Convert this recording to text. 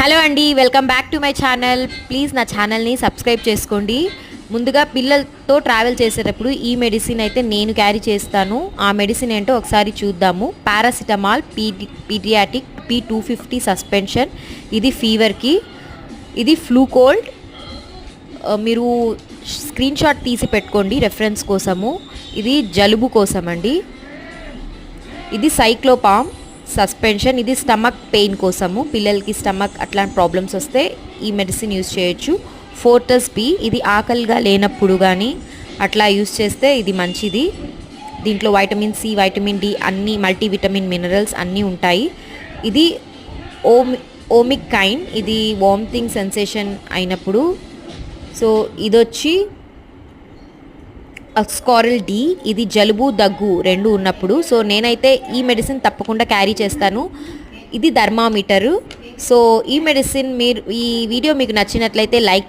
Hello అండి, welcome back to my channel. Please నా ఛానల్ని సబ్స్క్రైబ్ చేసుకోండి. ముందుగా పిల్లలతో ట్రావెల్ చేసేటప్పుడు ఈ మెడిసిన్ అయితే నేను క్యారీ చేస్తాను. ఆ మెడిసిన్ ఏంటో ఒకసారి చూద్దాము. Paracetamol paediatric P250 suspension. ఇది ఫీవర్కి. ఇది ఫ్లూ కోల్డ్. మీరు స్క్రీన్ షాట్ తీసి పెట్టుకోండి రెఫరెన్స్ కోసము. ఇది జలుబు కోసం అండి. ఇది సైక్లోపామ్ సస్పెన్షన్. ఇది స్టమక్ పెయిన్ కోసము. పిల్లలకి స్టమక్ అట్లాంటి ప్రాబ్లమ్స్ వస్తే ఈ మెడిసిన్ యూస్ చేయొచ్చు. ఫోర్టస్ బి. ఇది ఆకలిగా లేనప్పుడు కానీ అట్లా యూస్ చేస్తే ఇది మంచిది. దీంట్లో వైటమిన్ సి, వైటమిన్ డి, అన్ని మల్టీవిటమిన్ మినరల్స్ అన్నీ ఉంటాయి. ఇది ఓమిక్ కైండ్. ఇది వామిటింగ్ సెన్సేషన్ అయినప్పుడు. సో ఇదొచ్చి అస్కారిల్ డి. ఇది జలుబు దగ్గు రెండు ఉన్నప్పుడు. సో నేనైతే ఈ మెడిసిన్ తప్పకుండా క్యారీ చేస్తాను. ఇది థర్మామీటరు. సో ఈ మెడిసిన్ ఈ వీడియో మీకు నచ్చినట్లయితే లైక్